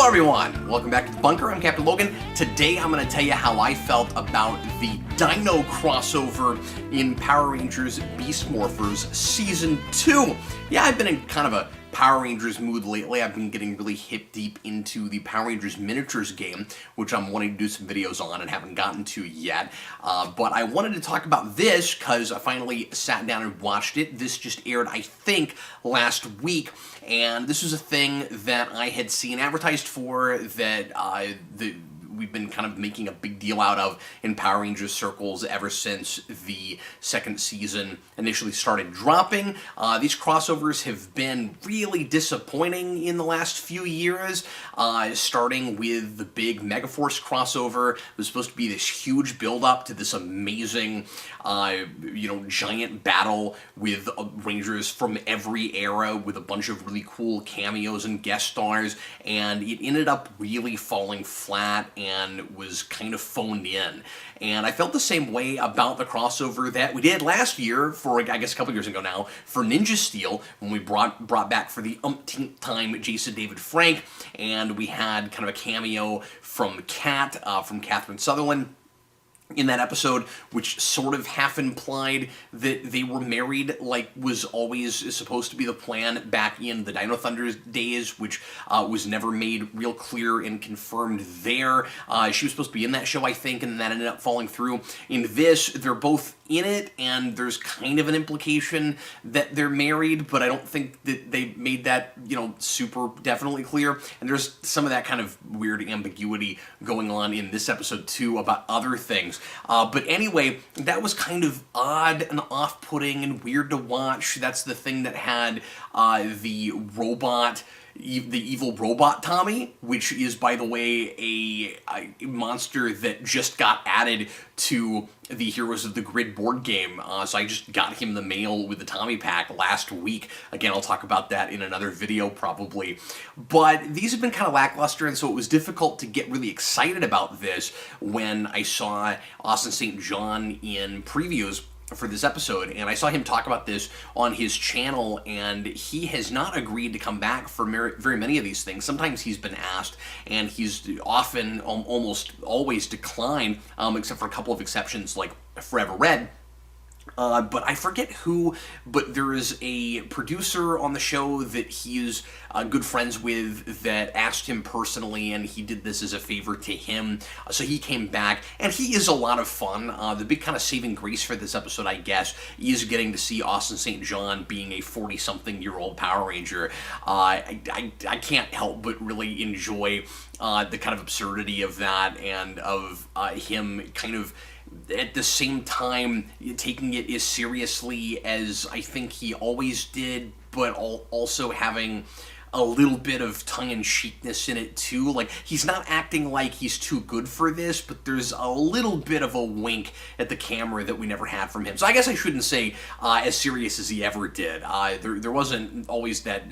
Hello everyone, welcome back to the bunker. I'm Captain Logan. Today I'm going to tell you how I felt about the Dino crossover in Power Rangers Beast Morphers Season 2. Yeah, I've been in kind of a Power Rangers mood lately. I've been getting really hip deep into the Power Rangers miniatures game, which I'm wanting to do some videos on and haven't gotten to yet. But I wanted to talk about this because I finally sat down and watched it. This just aired, I think, last week. And this was a thing that I had seen advertised for that we've been kind of making a big deal out of in Power Rangers circles ever since the second season initially started dropping. These crossovers have been really disappointing in the last few years, starting with the big Megaforce crossover. It was supposed to be this huge build-up to this amazing, giant battle with Rangers from every era with a bunch of really cool cameos and guest stars, and it ended up really falling flat and was kind of phoned in. And I felt the same way about the crossover that we did last year, for I guess a couple years ago now, for Ninja Steel, when we brought back for the umpteenth time Jason David Frank, and we had kind of a cameo from Kat, from Catherine Sutherland, in that episode, which sort of half implied that they were married, like was always supposed to be the plan back in the Dino Thunder days, which was never made real clear and confirmed there. She was supposed to be in that show, I think, and that ended up falling through. In this, they're both in it, and there's kind of an implication that they're married, but I don't think that they made that, super definitely clear. And there's some of that kind of weird ambiguity going on in this episode, too, about other things. But anyway, that was kind of odd and off-putting and weird to watch. That's the thing that had the evil robot Tommy, which is, by the way, a monster that just got added to the Heroes of the Grid board game. So I just got him the mail with the Tommy pack last week. Again, I'll talk about that in another video probably. But these have been kind of lackluster, and so it was difficult to get really excited about this when I saw Austin St. John in previews for this episode, and I saw him talk about this on his channel, and he has not agreed to come back for very many of these things. Sometimes he's been asked, and he's often, almost always declined, except for a couple of exceptions like Forever Red. But I forget who, but there is a producer on the show that he's good friends with that asked him personally, and he did this as a favor to him. So he came back, and he is a lot of fun. The big kind of saving grace for this episode, I guess, is getting to see Austin St. John being a 40-something-year-old Power Ranger. I can't help but really enjoy the kind of absurdity of that, and of him kind of at the same time taking it as seriously as I think he always did, but also having a little bit of tongue-in-cheekness in it too. Like, he's not acting like he's too good for this, but there's a little bit of a wink at the camera that we never had from him. So I guess I shouldn't say as serious as he ever did. There wasn't always that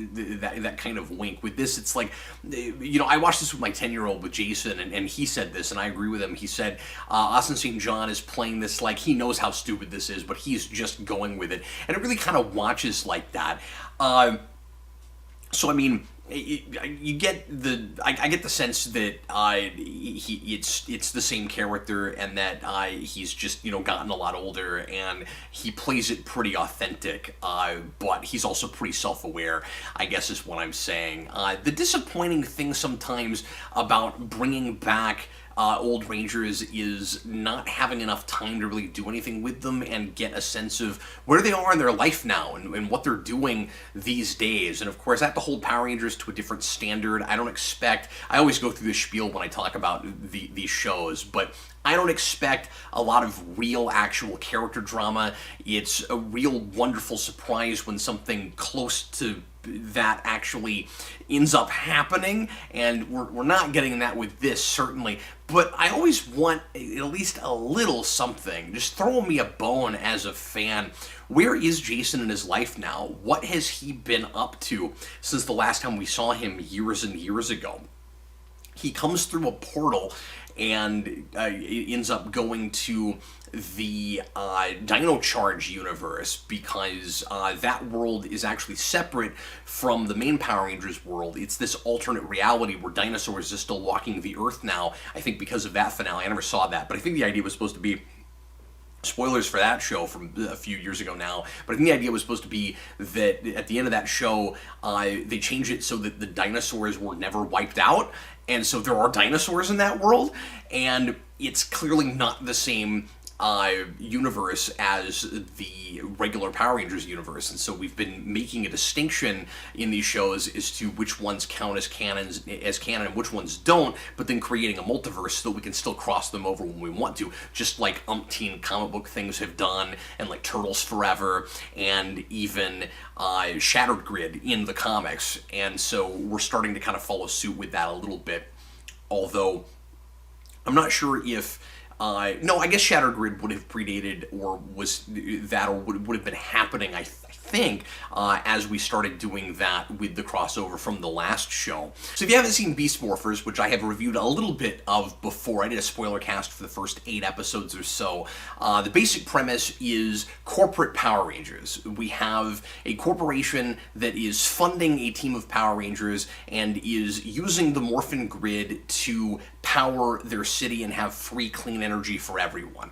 kind of wink. With this, it's like, I watched this with my 10-year-old with Jason, and he said this, and I agree with him. He said Austin St. John is playing this like he knows how stupid this is, but he's just going with it. And it really kind of watches like that. So I mean, you get I get the sense that it's the same character, and that he's just gotten a lot older, and he plays it pretty authentic. But he's also pretty self-aware, I guess is what I'm saying. The disappointing thing sometimes about bringing back old Rangers is not having enough time to really do anything with them and get a sense of where they are in their life now, and what they're doing these days. And of course, I have to hold Power Rangers to a different standard. I always go through the spiel when I talk about these shows, but I don't expect a lot of real, actual character drama. It's a real wonderful surprise when something close to that actually ends up happening, and we're not getting that with this, certainly. But I always want at least a little something. Just throw me a bone as a fan. Where is Jason in his life now? What has he been up to since the last time we saw him years and years ago? he comes through a portal and ends up going to the Dino Charge universe, because that world is actually separate from the main Power Rangers world. It's this alternate reality where dinosaurs are still walking the Earth now, I think because of that finale. I never saw that, but I think the idea was supposed to be, spoilers for that show from a few years ago now, but I think the idea was supposed to be that at the end of that show, they changed it so that the dinosaurs were never wiped out, and so there are dinosaurs in that world, and it's clearly not the same universe as the regular Power Rangers universe, and so we've been making a distinction in these shows as to which ones count as canon and which ones don't, but then creating a multiverse so that we can still cross them over when we want to, just like umpteen comic book things have done, and like Turtles Forever, and even Shattered Grid in the comics. And so we're starting to kind of follow suit with that a little bit, although I'm not sure if no, I guess Shattered Grid would have predated, or was that, or would have been happening, I think, as we started doing that with the crossover from the last show. So if you haven't seen Beast Morphers, which I have reviewed a little bit of before, I did a spoiler cast for the first 8 episodes or so, the basic premise is corporate Power Rangers. We have a corporation that is funding a team of Power Rangers and is using the Morphin Grid to power their city and have free, clean energy for everyone.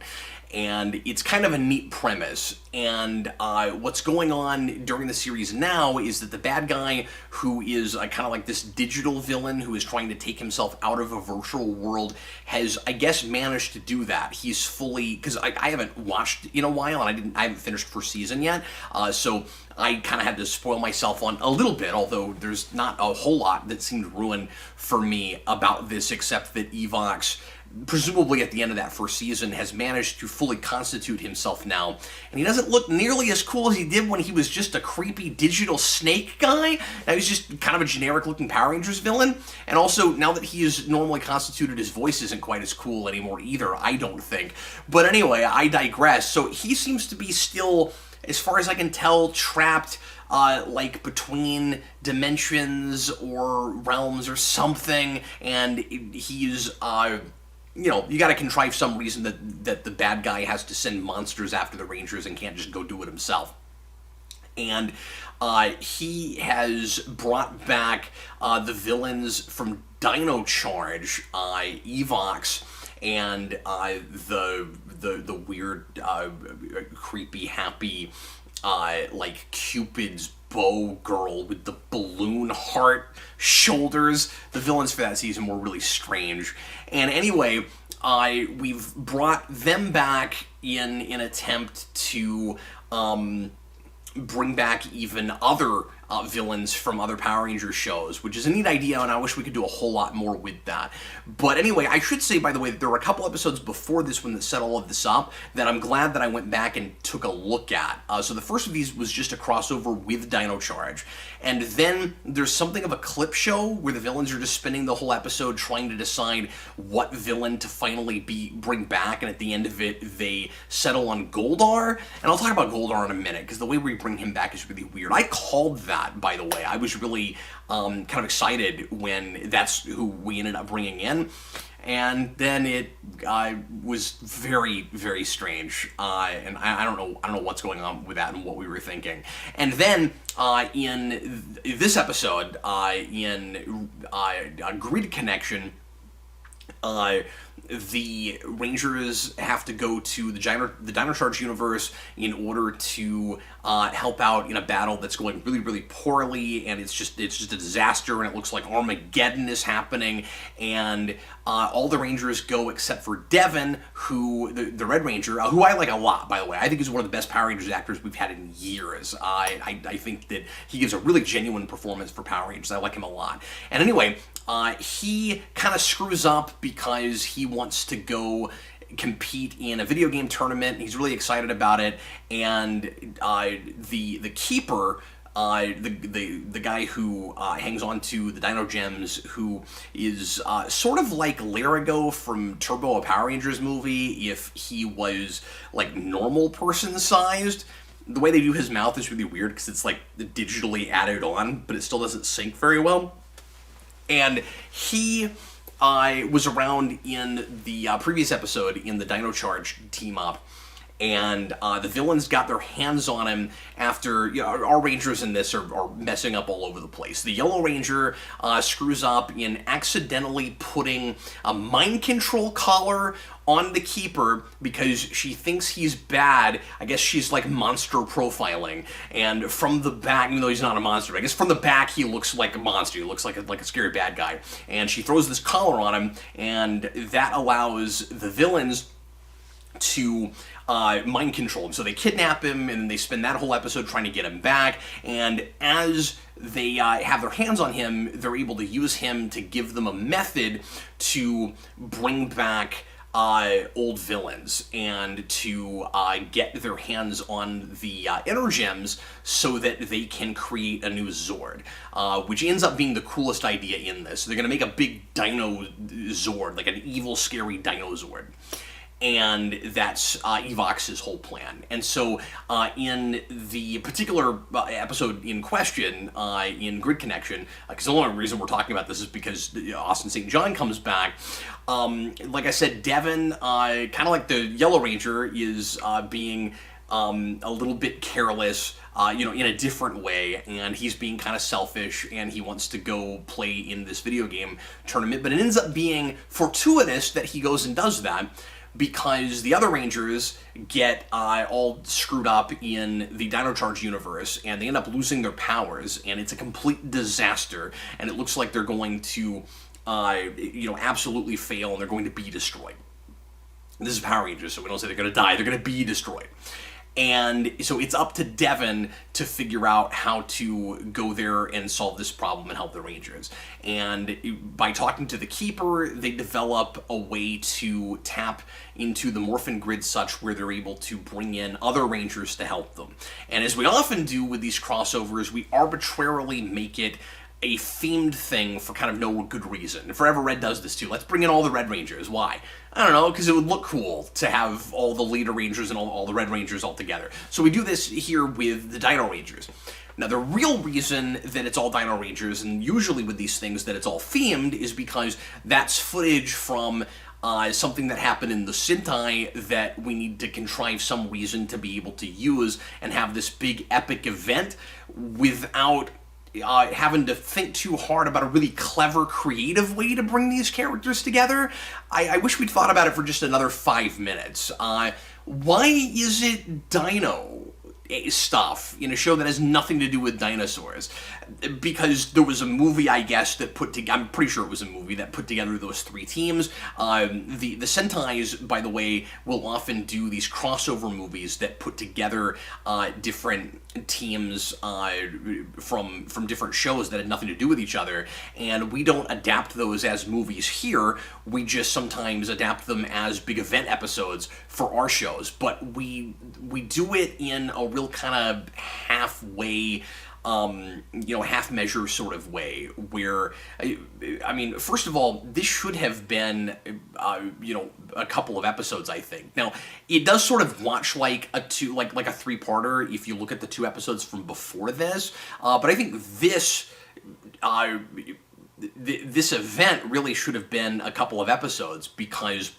And it's kind of a neat premise. And what's going on during the series now is that the bad guy, who is kind of like this digital villain who is trying to take himself out of a virtual world, has, I guess, managed to do that. He's fully, because I haven't watched in a while, and I haven't finished first season yet, so I kind of had to spoil myself on a little bit, although there's not a whole lot that seemed ruined for me about this, except that Evox, presumably at the end of that first season, has managed to fully constitute himself now, and he doesn't look nearly as cool as he did when he was just a creepy digital snake guy. Now he's just kind of a generic looking Power Rangers villain, and also now that he is normally constituted, his voice isn't quite as cool anymore either, I don't think. But anyway, I digress. So he seems to be still, as far as I can tell, trapped like between dimensions or realms or something, and he's you know, you gotta contrive some reason that the bad guy has to send monsters after the Rangers and can't just go do it himself. And he has brought back the villains from Dino Charge, Evox, and the weird, creepy, happy, like Cupid's bow girl with the balloon heart shoulders. The villains for that season were really strange. And anyway, we've brought them back in an attempt to bring back even other villains from other Power Rangers shows, which is a neat idea, and I wish we could do a whole lot more with that. But anyway, I should say, by the way, that there were a couple episodes before this one that set all of this up that I'm glad that I went back and took a look at. So the first of these was just a crossover with Dino Charge, and then there's something of a clip show where the villains are just spending the whole episode trying to decide what villain to finally bring back, and at the end of it, they settle on Goldar. And I'll talk about Goldar in a minute, because the way we bring him back is really weird. I called that, by the way. I was really kind of excited when that's who we ended up bringing in, and then it was very, very strange, and I don't know what's going on with that and what we were thinking. And then in this episode, in Grid Connection, the Rangers have to go to the Dino Charge universe in order to help out in a battle that's going really, really poorly, and it's just a disaster, and it looks like Armageddon is happening, and all the Rangers go except for Devin, who, the Red Ranger, who I like a lot, by the way. I think he's one of the best Power Rangers actors we've had in years. I think that he gives a really genuine performance for Power Rangers. I like him a lot. And anyway, he kind of screws up because he wants to go compete in a video game tournament. He's really excited about it, and the keeper, the guy who hangs on to the Dino Gems, who is sort of like Larigo from Turbo, a Power Rangers movie, if he was like normal person sized. The way they do his mouth is really weird because it's like digitally added on, but it still doesn't sync very well. And he was around in the previous episode in the Dino Charge team-up, and the villains got their hands on him after, our Rangers in this are messing up all over the place. The Yellow Ranger screws up in accidentally putting a mind control collar on the Keeper because she thinks he's bad. I guess she's like monster profiling, and from the back, even though he's not a monster, I guess from the back he looks like a monster. He looks like a scary bad guy, and she throws this collar on him, and that allows the villains to mind control him. So they kidnap him, and they spend that whole episode trying to get him back, and as they have their hands on him, they're able to use him to give them a method to bring back old villains and to get their hands on the Energems so that they can create a new Zord, which ends up being the coolest idea in this. They're going to make a big Dino Zord, like an evil, scary Dino Zord. And that's Evox's whole plan. And so in the particular episode in question, in Grid Connection, because the only reason we're talking about this is because Austin St. John comes back, like I said, Devin, kind of like the Yellow Ranger, is being a little bit careless, in a different way, and he's being kind of selfish, and he wants to go play in this video game tournament, but it ends up being fortuitous that he goes and does that, because the other Rangers get all screwed up in the Dino Charge universe, and they end up losing their powers, and it's a complete disaster, and it looks like they're going to, absolutely fail, and they're going to be destroyed. This is Power Rangers, so we don't say they're going to die, they're going to be destroyed. And so it's up to Devin to figure out how to go there and solve this problem and help the Rangers. And by talking to the Keeper, they develop a way to tap into the Morphin Grid such where they're able to bring in other Rangers to help them. And as we often do with these crossovers, we arbitrarily make it a themed thing for kind of no good reason. Forever Red does this too. Let's bring in all the Red Rangers. Why? I don't know, because it would look cool to have all the Leader Rangers and all the Red Rangers all together. So we do this here with the Dino Rangers. Now, the real reason that it's all Dino Rangers, and usually with these things that it's all themed, is because that's footage from something that happened in the Sentai that we need to contrive some reason to be able to use and have this big epic event without having to think too hard about a really clever, creative way to bring these characters together. I wish we'd thought about it for just another 5 minutes. Why is it Dino stuff in a show that has nothing to do with dinosaurs? Because there was a movie, I guess, that I'm pretty sure it was a movie that put together those three teams. The Sentais, by the way, will often do these crossover movies that put together different teams from different shows that had nothing to do with each other, and we don't adapt those as movies here. We just sometimes adapt them as big event episodes for our shows, but we do it in a real kind of halfway, half measure sort of way, where, I mean, first of all, this should have been, a couple of episodes, I think. Now, it does sort of watch like a three-parter if you look at the 2 episodes from before this, but I think this event really should have been a couple of episodes, because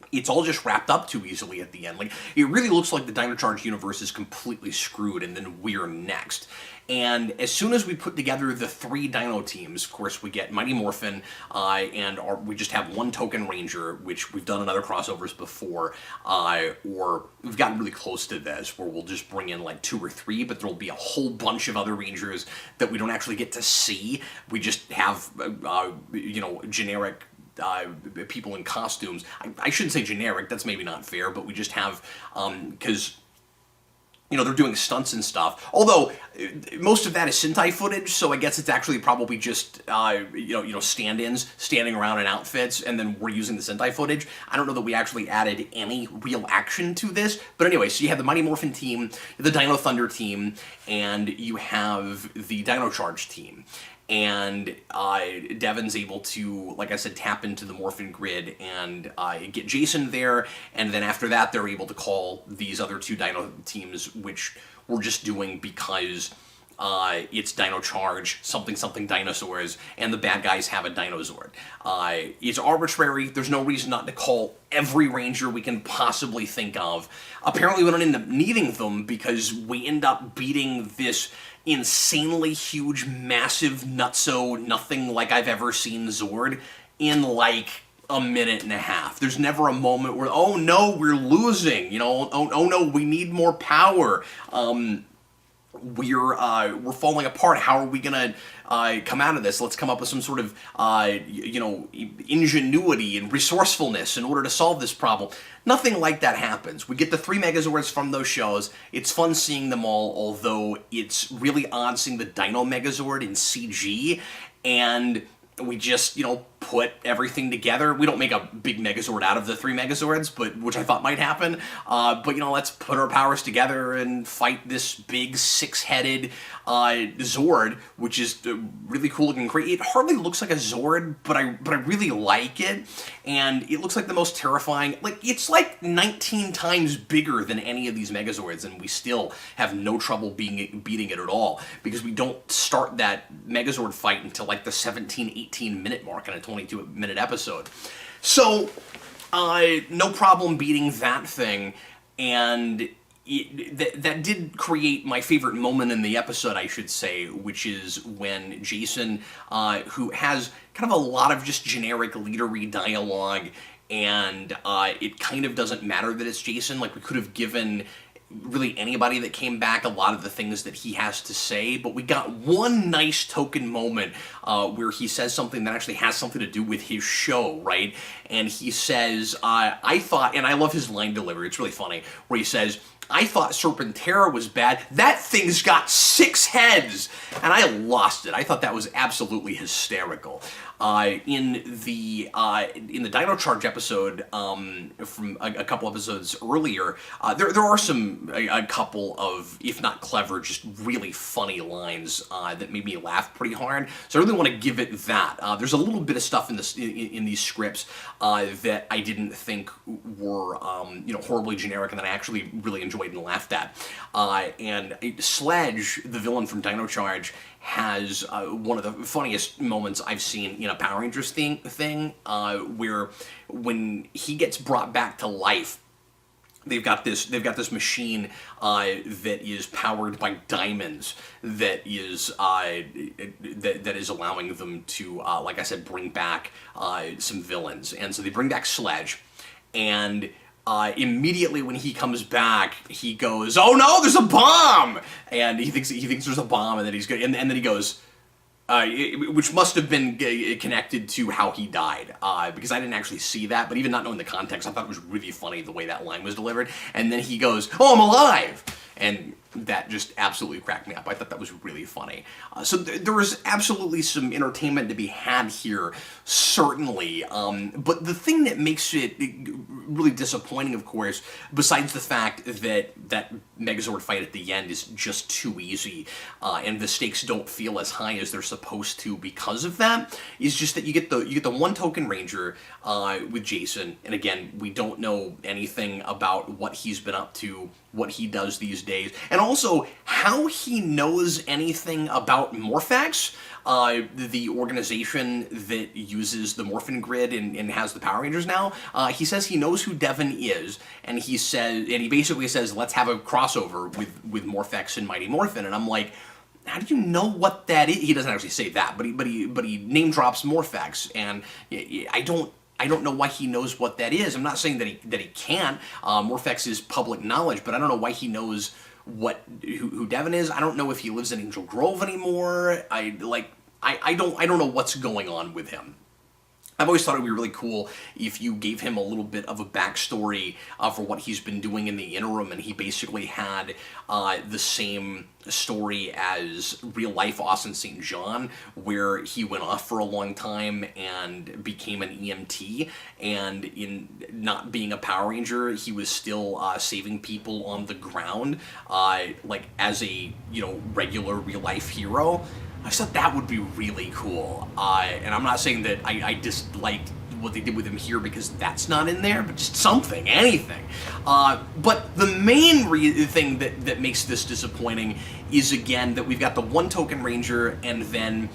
it's all just wrapped up too easily at the end. Like, it really looks like the Dino Charge universe is completely screwed, and then we're next. And as soon as we put together the 3 Dino teams, of course, we get Mighty Morphin, and we just have 1 Token Ranger, which we've done in other crossovers before, or we've gotten really close to this, where we'll just bring in like 2 or 3, but there'll be a whole bunch of other Rangers that we don't actually get to see. We just have, generic people in costumes. I shouldn't say generic, that's maybe not fair, but we just have, because they're doing stunts and stuff. Although, most of that is Sentai footage, so I guess it's actually probably just, stand-ins standing around in outfits, and then we're using the Sentai footage. I don't know that we actually added any real action to this. But anyway, so you have the Mighty Morphin team, the Dino Thunder team, and you have the Dino Charge team. And Devin's able to, like I said, tap into the Morphin Grid and get Jason there, and then after that they're able to call these other 2 Dino teams, which we're just doing because it's Dino Charge, something dinosaurs, and the bad guys have a Dino Zord. It's arbitrary. There's no reason not to call every ranger we can possibly think of. Apparently we don't end up needing them because we end up beating this insanely huge, massive, nutso, nothing like I've ever seen Zord in like a minute and a half. There's never a moment where, oh no, we're losing, you know, oh no, we need more power. We're falling apart. How are we gonna come out of this? Let's come up with some sort of ingenuity and resourcefulness in order to solve this problem. Nothing like that happens. We get the 3 Megazords from those shows. It's fun seeing them all, although it's really odd seeing the Dino Megazord in CG, and we just, put everything together. We don't make a big Megazord out of the 3 Megazords, which I thought might happen. But let's put our powers together and fight this big 6-headed Zord, which is really cool looking. Great. It hardly looks like a Zord, but I really like it. And it looks like the most terrifying. Like, it's like 19 times bigger than any of these Megazords, and we still have no trouble beating it at all, because we don't start that Megazord fight until like the 17-18 minute mark in a 22-minute episode. So, no problem beating that thing, and that did create my favorite moment in the episode, I should say, which is when Jason, who has kind of a lot of just generic leadery dialogue, and it kind of doesn't matter that it's Jason. Like, we could have given really anybody that came back a lot of the things that he has to say, but we got one nice token moment where he says something that actually has something to do with his show, right? And he says, I thought, and I love his line delivery, it's really funny, where he says, I thought Serpentera was bad. That thing's got 6 heads! And I lost it. I thought that was absolutely hysterical. In the Dino Charge episode from a couple episodes earlier, there are a couple of, if not clever, just really funny lines that made me laugh pretty hard. So I really want to give it that. There's a little bit of stuff in these scripts that I didn't think were horribly generic, and that I actually really enjoyed and laughed at. And Sledge, the villain from Dino Charge, has one of the funniest moments I've seen in a Power Rangers thing, where when he gets brought back to life, they've got this machine that is powered by diamonds that is allowing them to, like I said, bring back some villains. And so they bring back Sledge, and immediately when he comes back, he goes, "Oh no, there's a bomb!" And he thinks there's a bomb, and then he's good. And then he goes, which must have been connected to how he died, because I didn't actually see that. But even not knowing the context, I thought it was really funny the way that line was delivered. And then he goes, "Oh, I'm alive!" And that just absolutely cracked me up. I thought that was really funny. So there was absolutely some entertainment to be had here, certainly. But the thing that makes it really disappointing, of course, besides the fact that that Megazord fight at the end is just too easy, and the stakes don't feel as high as they're supposed to because of that, is just that you get the one token ranger with Jason, and again, we don't know anything about what he's been up to, what he does these days, and also how he knows anything about Morphex, the organization that uses the Morphin Grid and has the Power Rangers now. He says he knows who Devon is, and he basically says, let's have a crossover with Morphex and Mighty Morphin, and I'm like, how do you know what that is? He doesn't actually say that, but he name drops Morphex, and I don't know why he knows what that is. I'm not saying that he can't. Morphex is public knowledge, but I don't know why he knows who Devon is. I don't know if he lives in Angel Grove anymore. I don't know what's going on with him. I've always thought it would be really cool if you gave him a little bit of a backstory for what he's been doing in the interim, and he basically had the same story as real-life Austin St. John, where he went off for a long time and became an EMT, and in not being a Power Ranger, he was still saving people on the ground, like as a regular real-life hero. I just thought that would be really cool, and I'm not saying that I disliked what they did with him here because that's not in there, but just something, anything. But the main thing that makes this disappointing is, again, that we've got the one token ranger, and then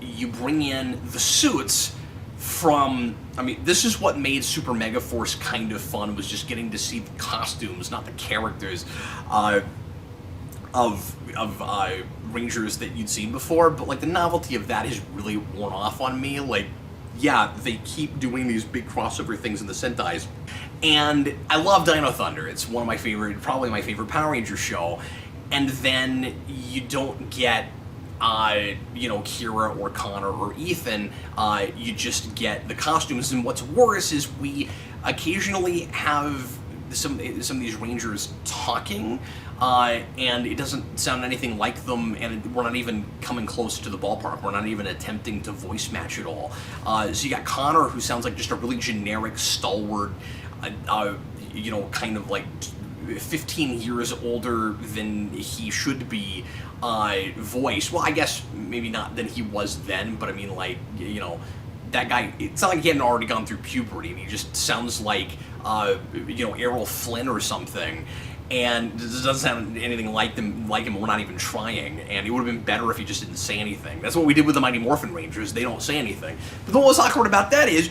you bring in the suits from, I mean, this is what made Super Mega Force kind of fun, was just getting to see the costumes, not the characters of Rangers that you'd seen before, but like the novelty of that has really worn off on me. Like, yeah, they keep doing these big crossover things in the Sentais, and I love Dino Thunder. It's one of my favorite, probably my favorite Power Ranger show, and then you don't get you know, Kira or Connor or Ethan, you just get the costumes, and what's worse is we occasionally have some of these Rangers talking, and it doesn't sound anything like them, and we're not even coming close to the ballpark. We're not even attempting to voice match at all. So you got Connor, who sounds like just a really generic, stalwart, you know, kind of like 15 years older than he should be, voice. Well, I guess maybe not than he was then, but I mean, like, you know, that guy, it's not like he hadn't already gone through puberty, and he just sounds like, you know, Errol Flynn or something, and it doesn't sound anything like him, we're not even trying, and it would have been better if he just didn't say anything. That's what we did with the Mighty Morphin Rangers. They don't say anything. But the most awkward about that is,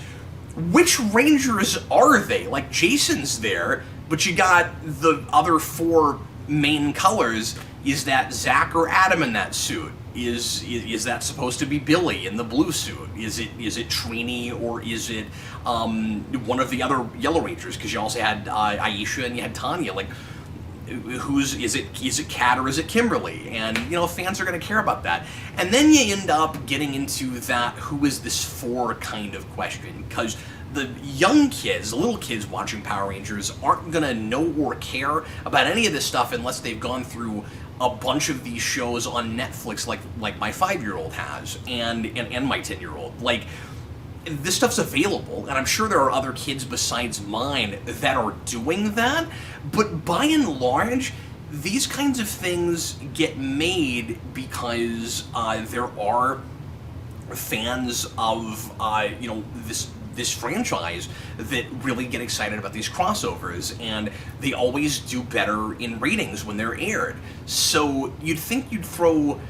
which Rangers are they? Like, Jason's there, but you got the other four main colors. Is that Zach or Adam in that suit? Is that supposed to be Billy in the blue suit? Is it Trini, or is it one of the other Yellow Rangers? Because you also had Aisha and you had Tanya. Like, is it Kat or is it Kimberly? And, you know, fans are going to care about that. And then you end up getting into that who is this for kind of question, because the young kids, the little kids watching Power Rangers aren't going to know or care about any of this stuff unless they've gone through a bunch of these shows on Netflix like my 5-year-old has, and my 10-year-old. Like, this stuff's available, and I'm sure there are other kids besides mine that are doing that, but by and large, these kinds of things get made because there are fans of, you know, this franchise that really get excited about these crossovers, and they always do better in ratings when they're aired. So you'd think you'd throw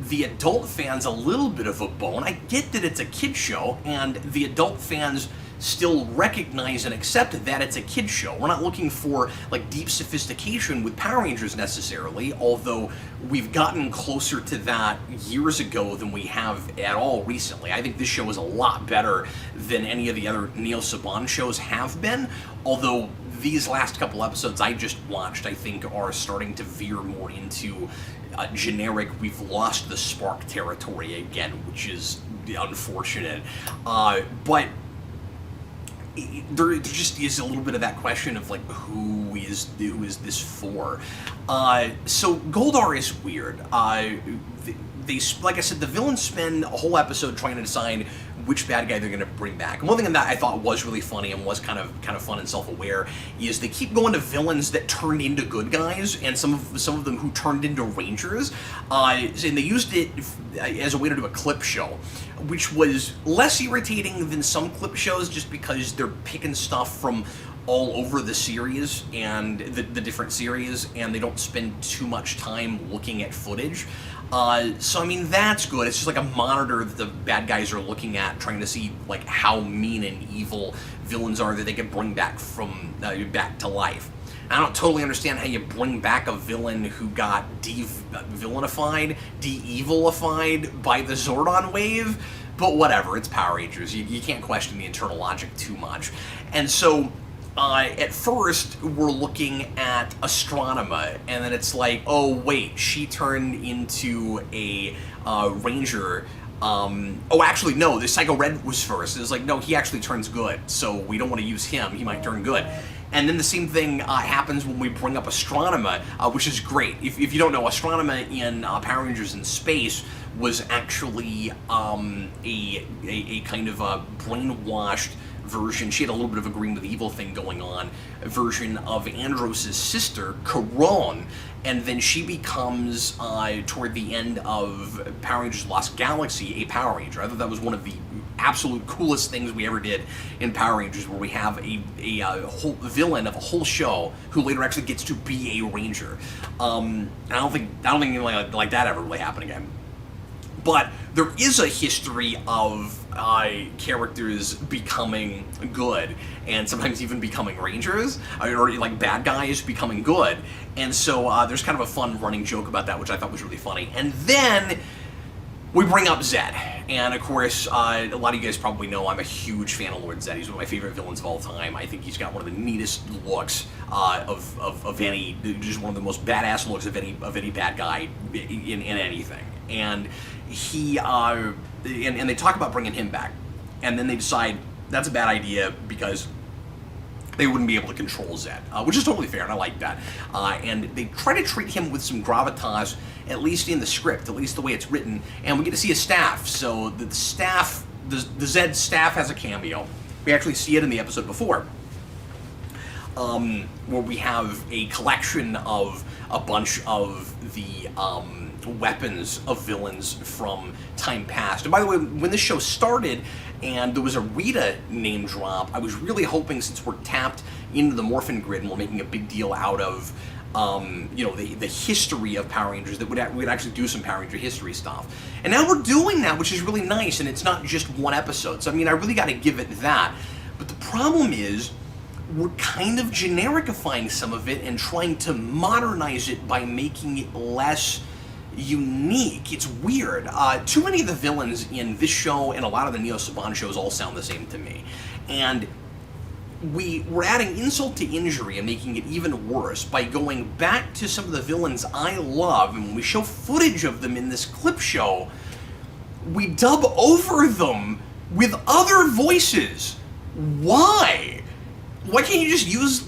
the adult fans a little bit of a bone. I get that it's a kid show, and the adult fans still recognize and accept that it's a kid show. We're not looking for like deep sophistication with Power Rangers necessarily, although we've gotten closer to that years ago than we have at all recently. I think this show is a lot better than any of the other Neil Saban shows have been, although these last couple episodes I just watched, I think, are starting to veer more into generic, we've lost the spark territory again, which is unfortunate. But there just is a little bit of that question of like, who is this for? So Goldar is weird. They, like I said, the villains spend a whole episode trying to decide which bad guy they're going to bring back. And one thing that I thought was really funny and was kind of fun and self-aware is they keep going to villains that turned into good guys, and some of them who turned into Rangers. And they used it as a way to do a clip show, which was less irritating than some clip shows, just because they're picking stuff from all over the series and the different series, and they don't spend too much time looking at footage. So I mean, that's good. It's just like a monitor that the bad guys are looking at, trying to see like how mean and evil villains are that they can bring back from back to life. I don't totally understand how you bring back a villain who got de-villainified, de-evilified by the Zordon wave, but whatever, it's Power Rangers. You can't question the internal logic too much. And so at first, we're looking at Astronema, and then it's like, oh wait, she turned into a Ranger. Oh, actually, no, the Psycho Red was first. It was like, no, he actually turns good, so we don't want to use him. He might turn good. And then the same thing happens when we bring up Astronema, which is great. If you don't know, Astronema in Power Rangers in Space was actually a kind of a brainwashed version. She had a little bit of a green with evil thing going on, a version of Andros' sister, Caron, and then she becomes, toward the end of Power Rangers Lost Galaxy, a Power Ranger. I thought that was one of the absolute coolest things we ever did in Power Rangers, where we have a whole villain of a whole show who later actually gets to be a Ranger. I don't think anything like that ever really happened again. But there is a history of characters becoming good, and sometimes even becoming Rangers, or like bad guys becoming good. And so there's kind of a fun running joke about that, which I thought was really funny. And then we bring up Zed. And of course, a lot of you guys probably know I'm a huge fan of Lord Zed. He's one of my favorite villains of all time. I think he's got one of the neatest looks of any, just one of the most badass looks of any bad guy in anything. And he and they talk about bringing him back, and then they decide that's a bad idea because they wouldn't be able to control Zed, which is totally fair, and I like that. And they try to treat him with some gravitas, at least in the script, at least the way it's written, and we get to see a staff. So the staff, the Zed staff has a cameo. We actually see it in the episode before, where we have a collection of a bunch of the weapons of villains from time past. And by the way, when this show started and there was a Rita name drop, I was really hoping, since we're tapped into the Morphin Grid and we're making a big deal out of the history of Power Rangers, that we'd actually do some Power Ranger history stuff. And now we're doing that, which is really nice, and it's not just one episode. So I mean, I really got to give it that. But the problem is, we're kind of genericifying some of it and trying to modernize it by making it less unique. It's weird. Too many of the villains in this show and a lot of the Neo Saban shows all sound the same to me. And we're adding insult to injury and making it even worse by going back to some of the villains I love, and when we show footage of them in this clip show, we dub over them with other voices. Why? Why can't you just use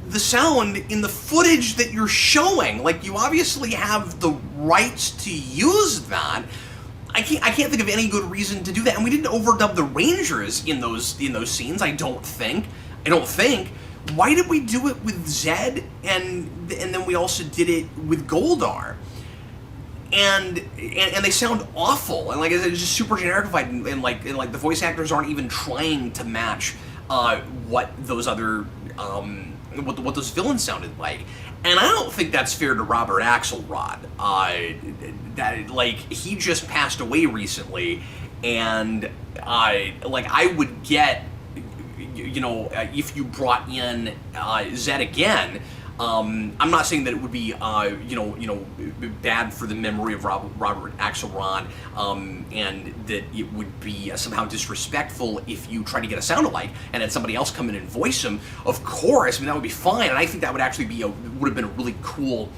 the sound in the footage that you're showing? Like, you obviously have the rights to use that. I can't think of any good reason to do that. And we didn't overdub the Rangers in those scenes, I don't think. Why did we do it with Zed and then we also did it with Goldar? And they sound awful, and like I said, it's just super generified, and like the voice actors aren't even trying to match what those other what those villains sounded like. And I don't think that's fair to Robert Axelrod. That, like, he just passed away recently, and I would get, if you brought in Zed again. I'm not saying that it would be, bad for the memory of Robert Axelrod, and that it would be somehow disrespectful if you try to get a sound alike and had somebody else come in and voice him. Of course, I mean, that would be fine, and I think that would actually would have been a really cool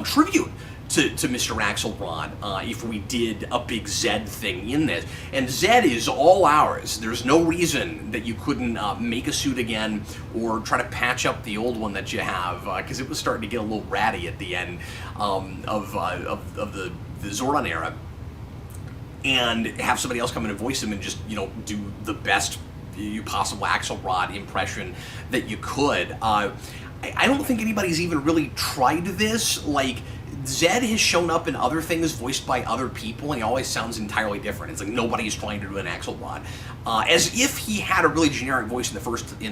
tribute to Mr. Axelrod if we did a big Zed thing in this. And Zed is all ours. There's no reason that you couldn't make a suit again or try to patch up the old one that you have, because it was starting to get a little ratty at the end of the Zordon era. And have somebody else come in and voice him and just, do the best possible Axelrod impression that you could. I don't think anybody's even really tried this. Like, Zed has shown up in other things voiced by other people, and he always sounds entirely different. It's like nobody's trying to do an Axelrod, as if he had a really generic voice in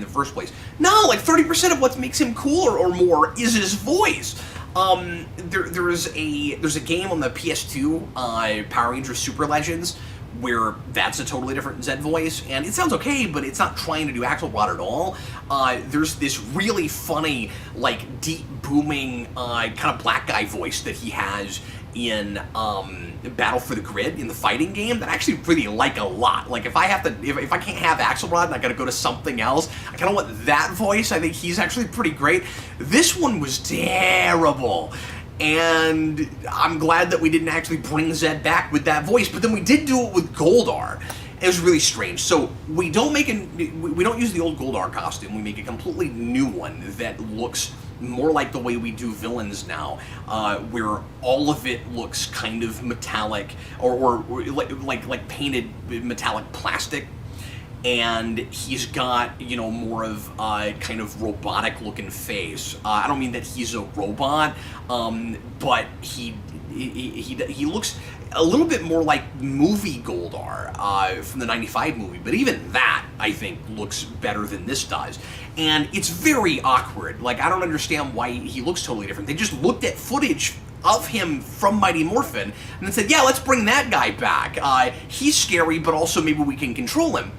the first place. No, like 30% of what makes him cooler or more is his voice. There's a game on the PS2, Power Rangers Super Legends, where that's a totally different Zed voice, and it sounds okay, but it's not trying to do Axelrod at all. There's this really funny, like, deep, booming, kind of black guy voice that he has in Battle for the Grid, in the fighting game, that I actually really like a lot. Like, if I can't have Axelrod and I gotta go to something else, I kind of want that voice. I think he's actually pretty great. This one was terrible. And I'm glad that we didn't actually bring Zed back with that voice, but then we did do it with Goldar. It was really strange. So we don't use the old Goldar costume. We make a completely new one that looks more like the way we do villains now, where all of it looks kind of metallic or like painted metallic plastic. And he's got, more of a kind of robotic looking face. I don't mean that he's a robot, but he he looks a little bit more like movie Goldar from the '95 movie, but even that I think looks better than this does. And it's very awkward. Like, I don't understand why he looks totally different. They just looked at footage of him from Mighty Morphin and then said, yeah, let's bring that guy back. He's scary, but also maybe we can control him.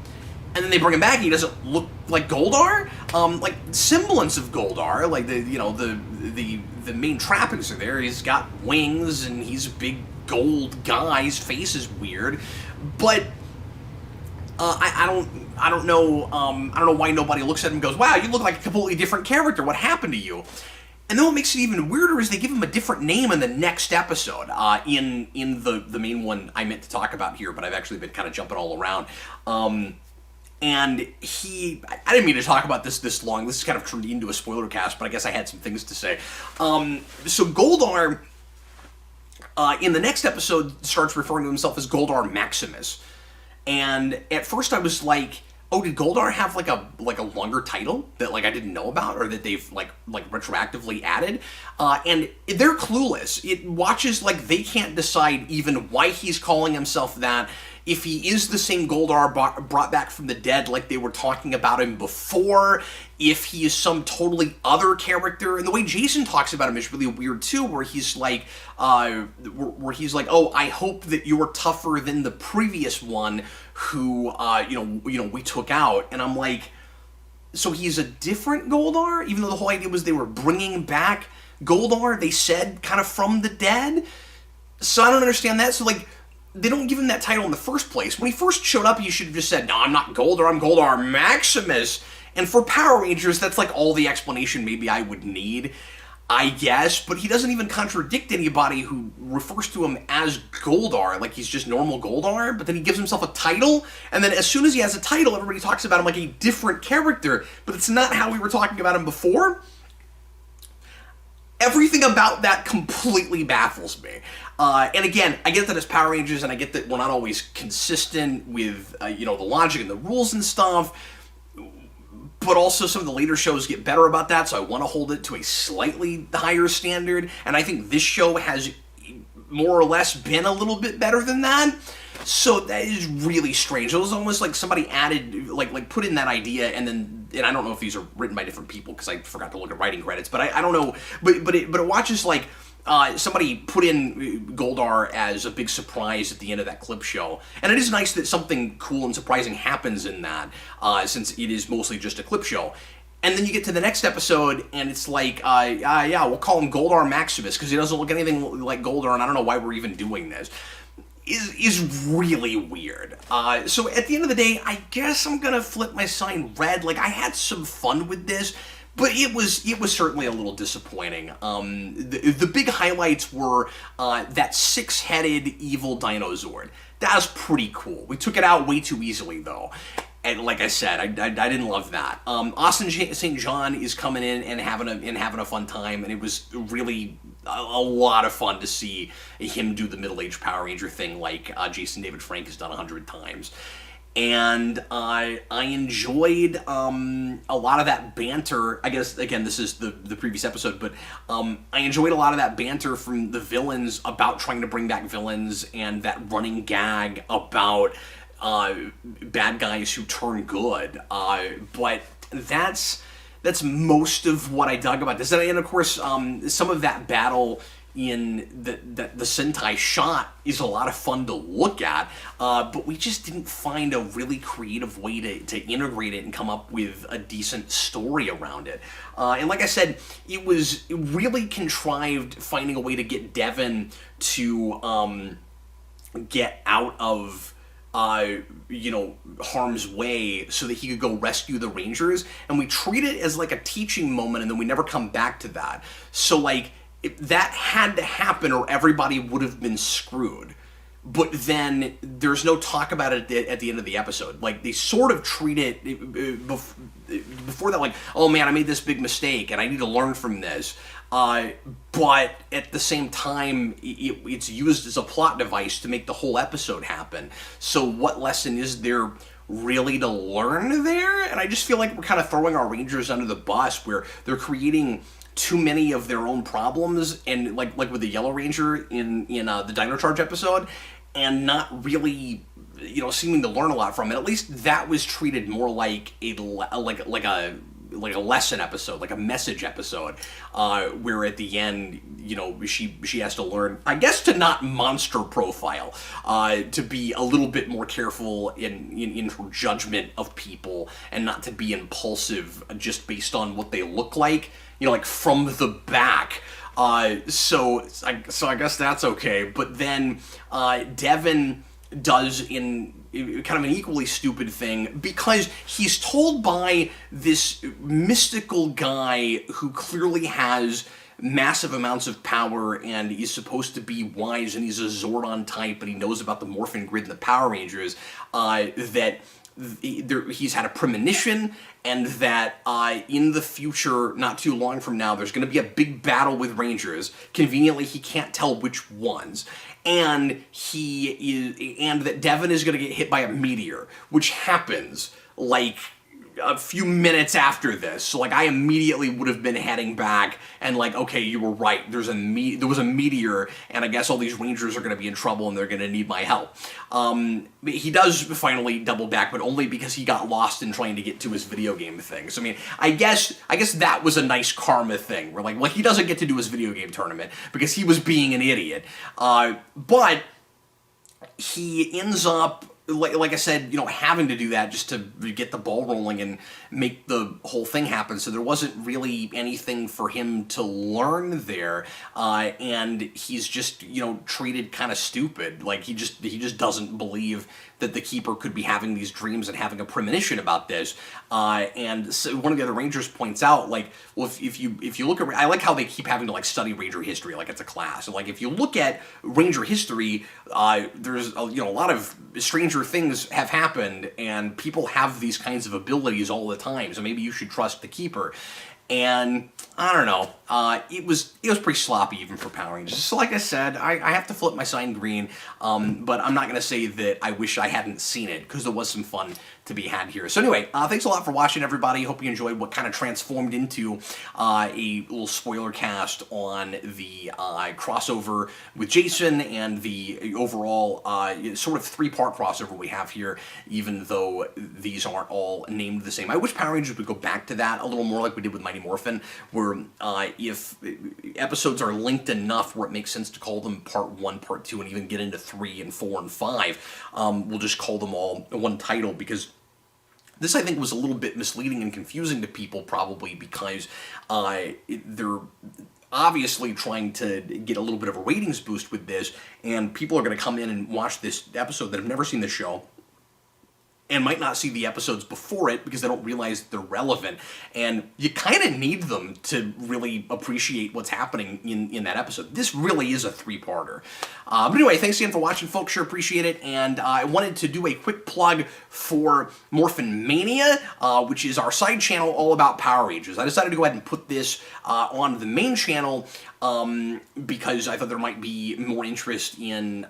And then they bring him back and he doesn't look like Goldar? Like, semblance of Goldar, like the main trappings are there. He's got wings and he's a big gold guy. His face is weird. But I don't know why nobody looks at him and goes, wow, you look like a completely different character. What happened to you? And then what makes it even weirder is they give him a different name in the next episode, in the main one I meant to talk about here, but I've actually been kind of jumping all around. And I didn't mean to talk about this long. This is kind of turned into a spoiler cast, but I guess I had some things to say. So Goldar, in the next episode, starts referring to himself as Goldar Maximus. And at first I was like, oh, did Goldar have like a longer title that like I didn't know about, or that they've like retroactively added? And they're clueless. It watches like they can't decide even why he's calling himself that. If he is the same Goldar brought back from the dead like they were talking about him before, if he is some totally other character. And the way Jason talks about him is really weird too, where he's like, oh, I hope that you're tougher than the previous one who, we took out. And I'm like, so he's a different Goldar? Even though the whole idea was they were bringing back Goldar, they said, kind of from the dead? So I don't understand that. So, like, they don't give him that title in the first place. When he first showed up, he should have just said, no, I'm not Goldar, I'm Goldar Maximus. And for Power Rangers, that's like all the explanation maybe I would need, I guess. But he doesn't even contradict anybody who refers to him as Goldar, like he's just normal Goldar. But then he gives himself a title, and then as soon as he has a title, everybody talks about him like a different character. But it's not how we were talking about him before. Everything about that completely baffles me. And again, I get that it's Power Rangers, and I get that we're not always consistent with, the logic and the rules and stuff, but also some of the later shows get better about that, so I want to hold it to a slightly higher standard, and I think this show has more or less been a little bit better than that. So that is really strange. It was almost like somebody added, like put in that idea, and I don't know if these are written by different people because I forgot to look at writing credits, but I don't know. But it watches like somebody put in Goldar as a big surprise at the end of that clip show, and it is nice that something cool and surprising happens in that, since it is mostly just a clip show. And then you get to the next episode, and it's like, yeah, we'll call him Goldar Maximus because he doesn't look anything like Goldar, and I don't know why we're even doing this. Is really weird. So at the end of the day, I guess I'm gonna flip my sign red. Like, I had some fun with this, but it was certainly a little disappointing. The big highlights were that six-headed evil Dino Zord. That was pretty cool. We took it out way too easily, though. And like I said, I didn't love that. Austin St. John is coming in and having a fun time, and it was really a lot of fun to see him do the middle-aged Power Ranger thing like Jason David Frank has done 100 times. And I enjoyed a lot of that banter. I guess, again, this is the previous episode, but I enjoyed a lot of that banter from the villains about trying to bring back villains, and that running gag about bad guys who turn good. But that's most of what I dug about this. And of course, some of that battle in the Sentai shot is a lot of fun to look at, but we just didn't find a really creative way to integrate it and come up with a decent story around it. And like I said, it was really contrived finding a way to get Devin to get out of harm's way so that he could go rescue the Rangers, and we treat it as like a teaching moment, and then we never come back to that. So like, that had to happen or everybody would have been screwed. But then there's no talk about it at the end of the episode. Like, they sort of treat it before that like, oh man, I made this big mistake and I need to learn from this. But at the same time, it's used as a plot device to make the whole episode happen. So what lesson is there really to learn there, and I just feel like we're kind of throwing our Rangers under the bus, where they're creating too many of their own problems, and like with the Yellow Ranger in the Dino Charge episode, and not really, seeming to learn a lot from it. At least that was treated more like a lesson episode, like a message episode, where at the end, she has to learn, I guess, to not monster profile, to be a little bit more careful in her judgment of people, and not to be impulsive just based on what they look like, like from the back. So I guess that's okay. But then Devin does in kind of an equally stupid thing, because he's told by this mystical guy who clearly has massive amounts of power and is supposed to be wise, and he's a Zordon type, and he knows about the Morphin Grid and the Power Rangers, that he's had a premonition, and that in the future, not too long from now, there's going to be a big battle with Rangers. Conveniently, he can't tell which ones. And that Devin is going to get hit by a meteor, which happens like a few minutes after this. So like I immediately would have been heading back and like, okay, you were right. There was a meteor, and I guess all these Rangers are going to be in trouble and they're going to need my help. He does finally double back, but only because he got lost in trying to get to his video game thing. So I mean, I guess that was a nice karma thing, where like, well, he doesn't get to do his video game tournament because he was being an idiot. But he ends up, like I said, having to do that just to get the ball rolling and make the whole thing happen. So there wasn't really anything for him to learn there, and he's just treated kind of stupid. Like he just doesn't believe that the Keeper could be having these dreams and having a premonition about this. And so one of the other Rangers points out, like, well, if you look at, I like how they keep having to like study Ranger history like it's a class. And like if you look at Ranger history, there's a lot of stranger things have happened, and people have these kinds of abilities all the time. So maybe you should trust the Keeper. And I don't know, it was pretty sloppy even for Power Rangers. So like I said, I have to flip my sign green, but I'm not going to say that I wish I hadn't seen it, because there was some fun to be had here. So anyway, thanks a lot for watching, everybody. Hope you enjoyed what kind of transformed into a little spoiler cast on the crossover with Jason, and the overall sort of three-part crossover we have here, even though these aren't all named the same. I wish Power Rangers would go back to that a little more like we did with Mighty Morphin, where if episodes are linked enough where it makes sense to call them Part 1, Part 2, and even get into 3 and 4 and 5, we'll just call them all one title, because this, I think, was a little bit misleading and confusing to people, probably because they're obviously trying to get a little bit of a ratings boost with this, and people are going to come in and watch this episode that have never seen the show, and might not see the episodes before it because they don't realize they're relevant. And you kind of need them to really appreciate what's happening in that episode. This really is a three-parter. But anyway, thanks again for watching, folks. Sure appreciate it. And I wanted to do a quick plug for Morphin Mania, which is our side channel all about Power Rangers. I decided to go ahead and put this on the main channel because I thought there might be more interest in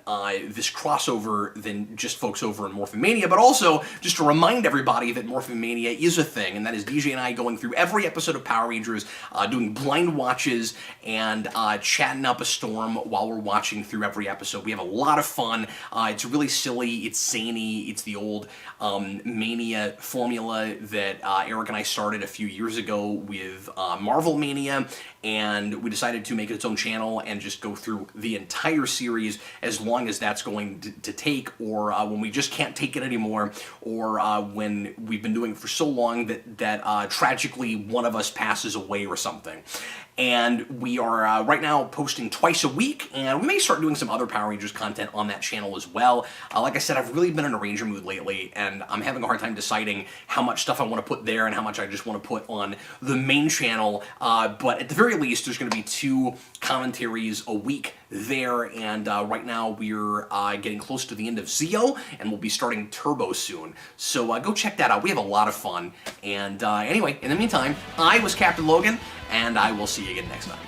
this crossover than just folks over in Morphin Mania, but also just to remind everybody that Morphin Mania is a thing, and that is DJ and I going through every episode of Power Rangers, doing blind watches, and chatting up a storm while we're watching through every episode. We have a lot of fun. It's really silly, it's zany, it's the old Mania formula that Eric and I started a few years ago with Marvel Mania, and we decided to make it its own channel and just go through the entire series as long as that's going to take, or when we just can't take it anymore, or when we've been doing it for so long that tragically one of us passes away or something. And we are right now posting twice a week, and we may start doing some other Power Rangers content on that channel as well. Like I said, I've really been in a Ranger mood lately, and I'm having a hard time deciding how much stuff I want to put there and how much I just want to put on the main channel. But at the very least, there's going to be 2 commentaries a week there, and right now we're getting close to the end of Zeo, and we'll be starting Turbo soon. So go check that out. We have a lot of fun. And anyway, in the meantime, I was Captain Logan, and I will see you again next time.